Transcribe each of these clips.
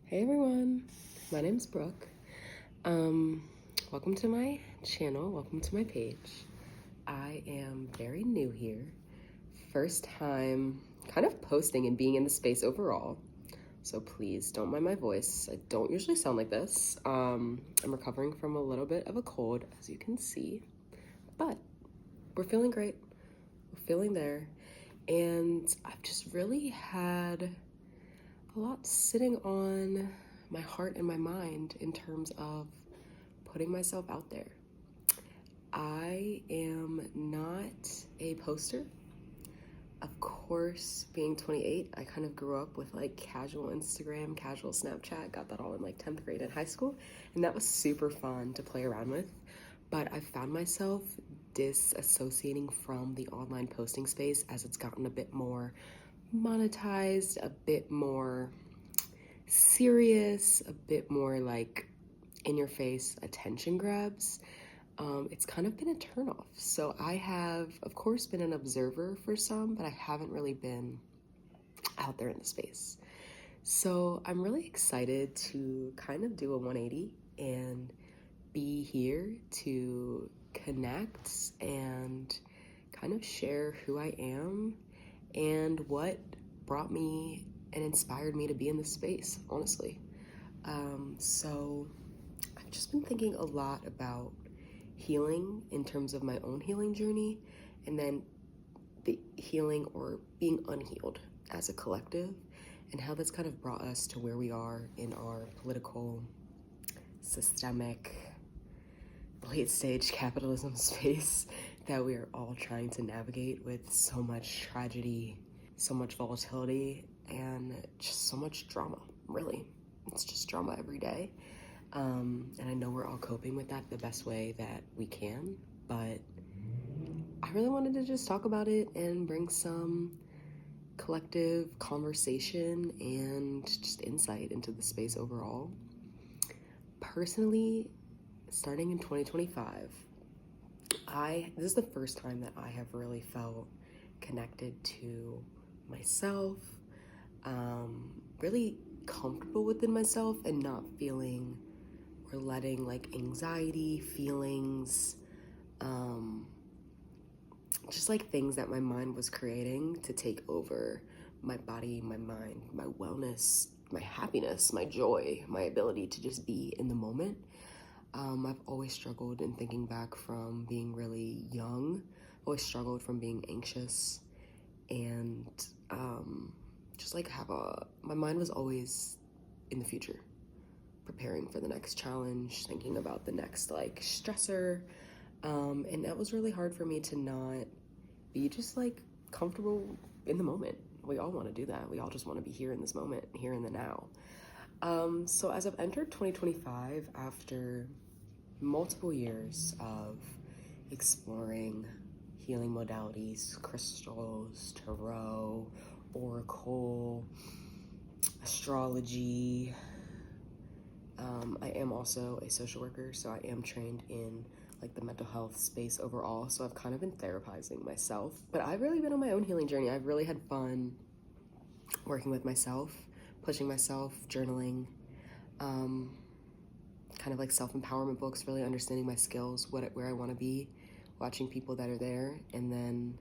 Hey everyone, my name's Brooke. Welcome to my channel, welcome to my page. I am very new here. First time kind of posting and being in the space overall. So please don't mind my voice. I don't usually sound like this. I'm recovering from a little bit of a cold, as you can see. But we're feeling great. We're feeling there. And I've just really had a lot sitting on my heart and my mind in terms of putting myself out there. I am not a poster. Of course, being 28, I kind of grew up with like casual Instagram, casual Snapchat, got that all in like 10th grade in high school, and that was super fun to play around with. But I found myself disassociating from the online posting space as it's gotten a bit more monetized, a bit more serious, a bit more like in your face attention grabs. It's kind of been a turnoff. So I have, of course, been an observer for some, but I haven't really been out there in the space. So I'm really excited to kind of do a 180 and be here to connect and kind of share who I am and what brought me and inspired me to be in this space, honestly. So I've just been thinking a lot about healing in terms of my own healing journey, and then the healing or being unhealed as a collective, and how that's kind of brought us to where we are in our political, systemic, late stage capitalism space that we are all trying to navigate with so much tragedy, so much volatility, and just so much drama, really. It's just drama every day. And I know we're all coping with that the best way that we can, but I really wanted to just talk about it and bring some collective conversation and just insight into the space overall. Personally, starting in 2025, this is the first time that I have really felt connected to myself, really comfortable within myself and not feeling or letting like anxiety, feelings, just like things that my mind was creating to take over my body, my mind, my wellness, my happiness, my joy, my ability to just be in the moment. I've always struggled in thinking back from being really young, always struggled from being anxious, and just like my mind was always in the future, preparing for the next challenge, thinking about the next like stressor, and that was really hard for me to not be just like comfortable in the moment. We all want to do that. We all just want to be here in this moment, here in the now. So as I've entered 2025, after multiple years of exploring healing modalities, crystals, tarot, oracle, astrology, I am also a social worker, so I am trained in like the mental health space overall, so I've kind of been therapizing myself, but I've really been on my own healing journey. I've really had fun working with myself, pushing myself, journaling, kind of like self-empowerment books, really understanding my skills, where I want to be, watching people that are there, and then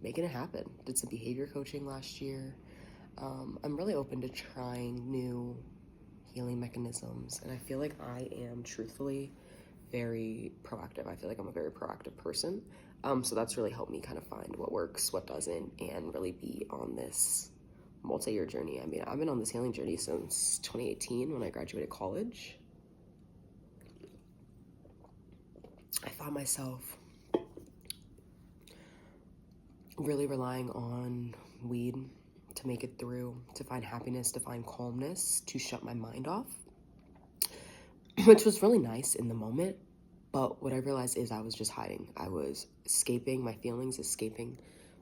making it happen. Did some behavior coaching last year. I'm really open to trying new healing mechanisms, and I feel like I am truthfully very proactive. I feel like I'm a very proactive person, so that's really helped me kind of find what works, what doesn't, and really be on this multi-year journey. I mean, I've been on this healing journey since 2018 when I graduated college. I found myself really relying on weed to make it through, to find happiness, to find calmness, to shut my mind off, which was really nice in the moment. But what I realized is I was just hiding. I was escaping my feelings, escaping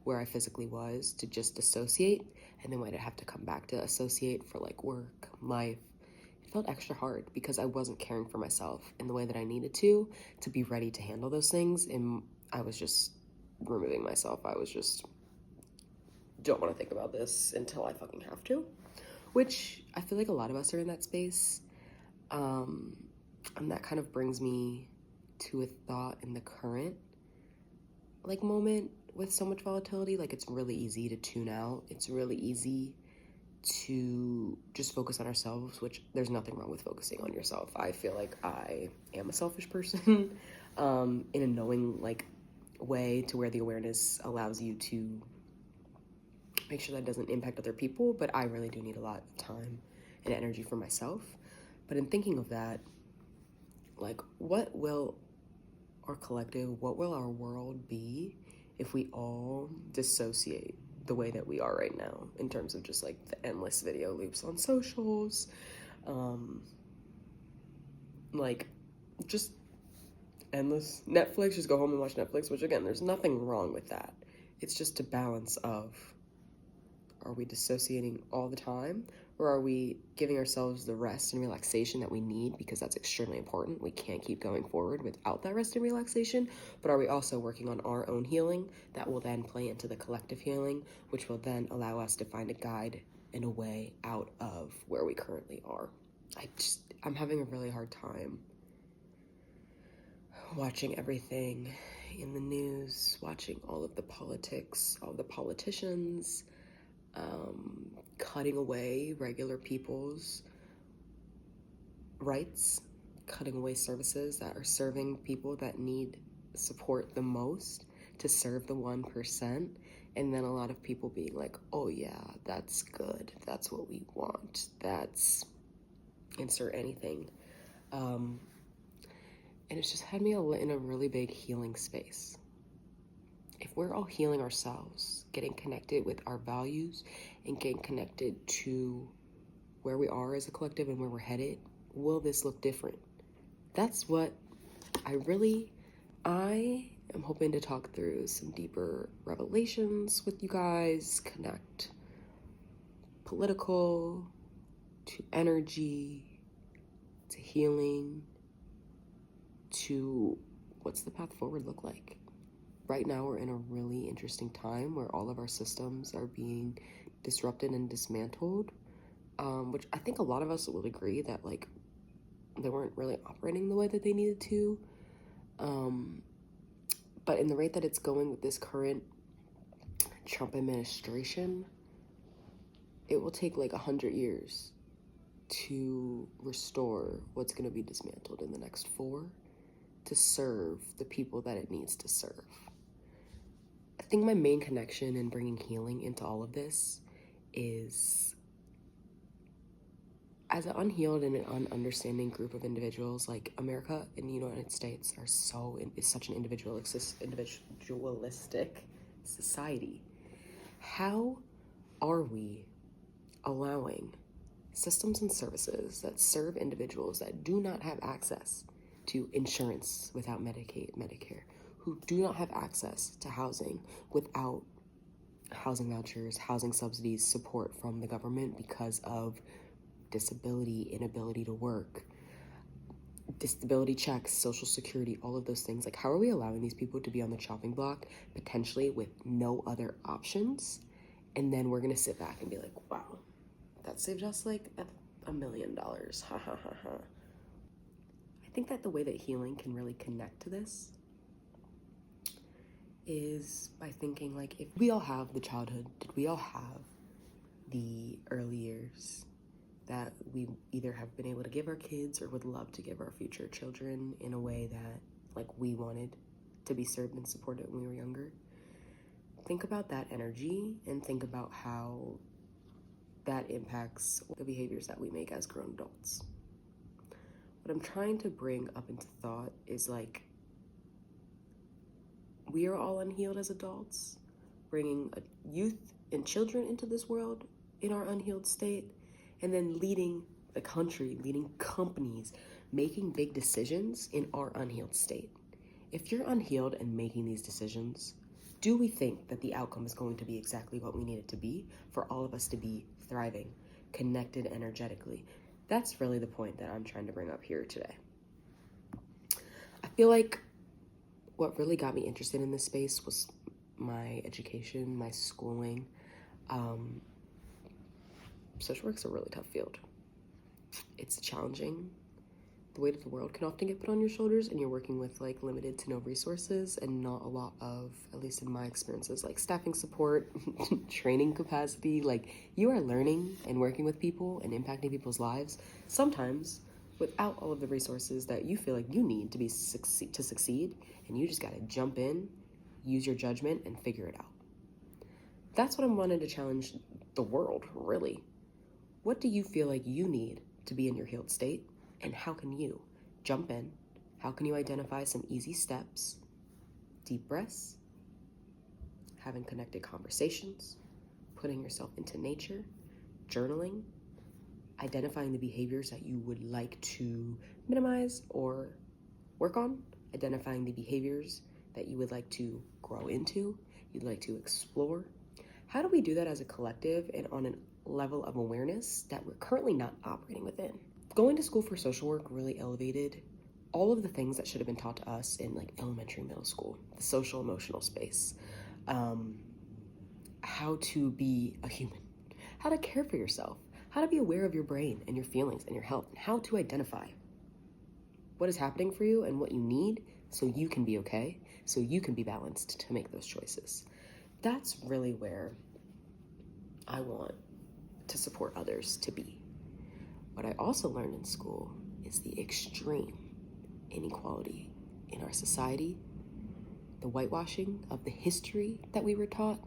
where I physically was to just dissociate. And then when I'd have to come back to associate for like work, life, it felt extra hard because I wasn't caring for myself in the way that I needed to be ready to handle those things. And I was just removing myself. I was just, don't want to think about this until I fucking have to, which I feel like a lot of us are in that space. And that kind of brings me to a thought in the current like moment with so much volatility. Like, it's really easy to tune out. It's really easy to just focus on ourselves, which there's nothing wrong with focusing on yourself. I feel like I am a selfish person in a knowing like way, to where the awareness allows you to make sure that doesn't impact other people. But I really do need a lot of time and energy for myself. But in thinking of that, like, what will our collective, what will our world be if we all dissociate the way that we are right now, in terms of just like the endless video loops on socials, like just endless Netflix, just go home and watch Netflix, which again, there's nothing wrong with that. It's just a balance of, are we dissociating all the time, or are we giving ourselves the rest and relaxation that we need, because that's extremely important. We can't keep going forward without that rest and relaxation. But are we also working on our own healing that will then play into the collective healing, which will then allow us to find a guide and a way out of where we currently are? I'm having a really hard time watching everything in the news, watching all of the politics, all the politicians, cutting away regular people's rights, cutting away services that are serving people that need support the most, to serve the 1%. And then a lot of people being like, oh yeah, that's good, that's what we want, that's insert anything. And it's just had me in a really big healing space. If we're all healing ourselves, getting connected with our values and getting connected to where we are as a collective and where we're headed, will this look different? That's what I am hoping to talk through some deeper revelations with you guys, connect political to energy, to healing, to what's the path forward look like. Right now, we're in a really interesting time where all of our systems are being disrupted and dismantled, which I think a lot of us will agree that, like, they weren't really operating the way that they needed to. But in the rate that it's going with this current Trump administration, it will take like 100 years to restore what's going to be dismantled in the next 4 to serve the people that it needs to serve. I think my main connection in bringing healing into all of this is, as an unhealed and an ununderstanding group of individuals, like, America and the United States is such an individualistic society. How are we allowing systems and services that serve individuals that do not have access to insurance without Medicaid, Medicare, who do not have access to housing without housing vouchers, housing subsidies, support from the government because of disability, inability to work, disability checks, social security, all of those things? Like, how are we allowing these people to be on the chopping block potentially with no other options? And then we're gonna sit back and be like, wow, that saved us like $1 million, ha ha ha ha. I think that the way that healing can really connect to this is by thinking, like, if we all have the childhood, did we all have the early years that we either have been able to give our kids or would love to give our future children in a way that, like, we wanted to be served and supported when we were younger? Think about that energy and think about how that impacts the behaviors that we make as grown adults. What I'm trying to bring up into thought is, like, we are all unhealed as adults, bringing youth and children into this world in our unhealed state, and then leading the country, leading companies, making big decisions in our unhealed state. If you're unhealed and making these decisions, do we think that the outcome is going to be exactly what we need it to be for all of us to be thriving, connected energetically? That's really the point that I'm trying to bring up here today. I feel like what really got me interested in this space was my education, my schooling. social work's a really tough field. It's challenging. The weight of the world can often get put on your shoulders, and you're working with like limited to no resources and not a lot of, at least in my experiences, like staffing support, training capacity. Like, you are learning and working with people and impacting people's lives, sometimes without all of the resources that you feel like you need to succeed, and you just gotta jump in, use your judgment, and figure it out. That's what I'm wanting to challenge the world, really. What do you feel like you need to be in your healed state? And how can you jump in? How can you identify some easy steps, deep breaths, having connected conversations, putting yourself into nature, journaling, identifying the behaviors that you would like to minimize or work on, identifying the behaviors that you would like to grow into, you'd like to explore. How do we do that as a collective and on a level of awareness that we're currently not operating within? Going to school for social work really elevated all of the things that should have been taught to us in like elementary, middle school, the social emotional space, how to be a human, how to care for yourself, how to be aware of your brain and your feelings and your health, and how to identify what is happening for you and what you need so you can be okay, so you can be balanced to make those choices. That's really where I want to support others to be. What I also learned in school is the extreme inequality in our society, the whitewashing of the history that we were taught,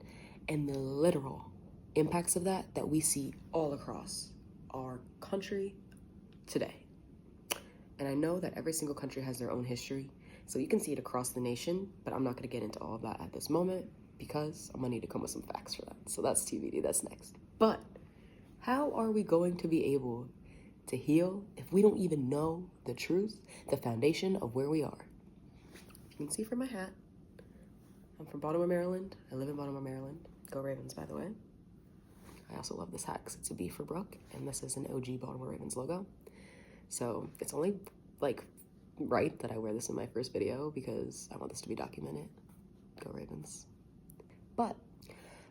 and the literal impacts of that we see all across our country today. And I know that every single country has their own history, so you can see it across the nation, but I'm not going to get into all of that at this moment because I'm going to need to come with some facts for that. So that's TBD, that's next. But how are we going to be able to heal if we don't even know the truth, the foundation of where we are? You can see from my hat, I'm from Baltimore, Maryland. I live in Baltimore, Maryland. Go Ravens, by the way. I also love this hat because it's a B for Brooke, and this is an OG Baltimore Ravens logo. So it's only like right that I wear this in my first video because I want this to be documented. Go Ravens. But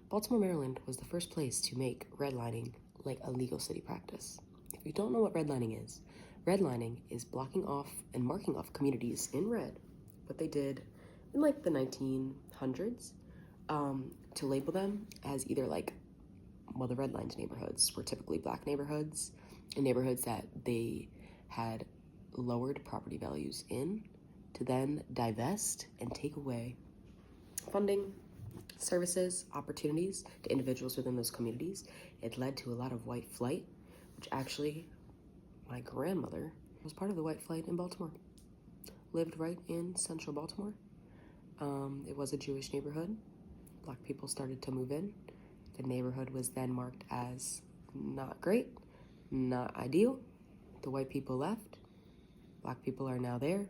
Baltimore, Maryland was the first place to make redlining like a legal city practice. If you don't know what redlining is blocking off and marking off communities in red, what they did in like the 1900s, to label them as either like, well, the redlined neighborhoods were typically black neighborhoods and neighborhoods that they had lowered property values in, to then divest and take away funding, services, opportunities to individuals within those communities. It led to a lot of white flight, which actually my grandmother was part of the white flight in Baltimore. Lived right in central Baltimore. It was a Jewish neighborhood. Black people started to move in. The neighborhood was then marked as not great, not ideal. The white people left. Black people are now there.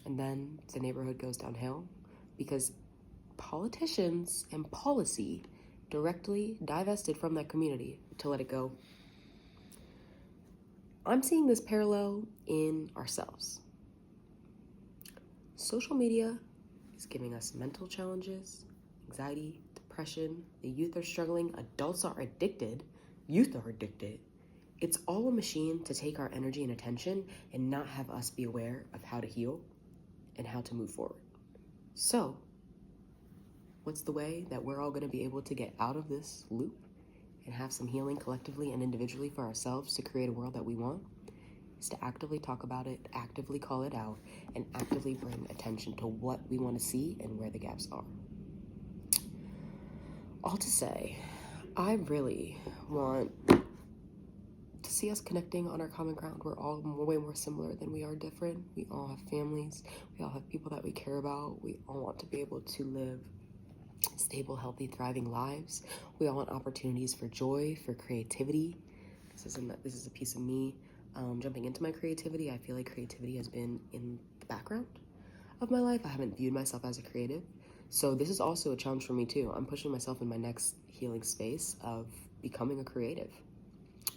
And then the neighborhood goes downhill because politicians and policy directly divested from that community to let it go. I'm seeing this parallel in ourselves. Social media is giving us mental challenges, anxiety, depression. The youth are struggling. Adults are addicted. Youth are addicted. It's all a machine to take our energy and attention and not have us be aware of how to heal and how to move forward. So, what's the way that we're all going to be able to get out of this loop and have some healing collectively and individually for ourselves to create a world that we want? Is to actively talk about it, actively call it out, and actively bring attention to what we want to see and where the gaps are. All to say, I really want to see us connecting on our common ground. We're all way more similar than we are different. We all have families. We all have people that we care about. We all want to be able to live stable, healthy, thriving lives. We all want opportunities for joy, for creativity. This is a piece of me jumping into my creativity. I feel like creativity has been in the background of my life. I haven't viewed myself as a creative. So this is also a challenge for me too. I'm pushing myself in my next healing space of becoming a creative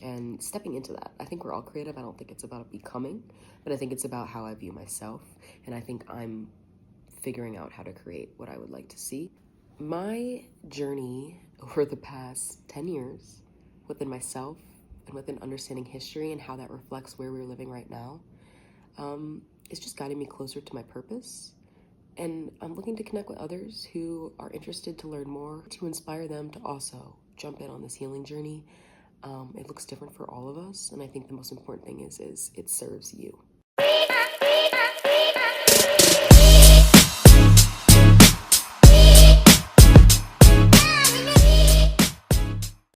and stepping into that. I think we're all creative. I don't think it's about becoming, but I think it's about how I view myself. And I think I'm figuring out how to create what I would like to see. My journey over the past 10 years within myself and within understanding history and how that reflects where we're living right now, it's just guiding me closer to my purpose. And I'm looking to connect with others who are interested to learn more, to inspire them to also jump in on this healing journey. It looks different for all of us, and I think the most important thing is it serves you.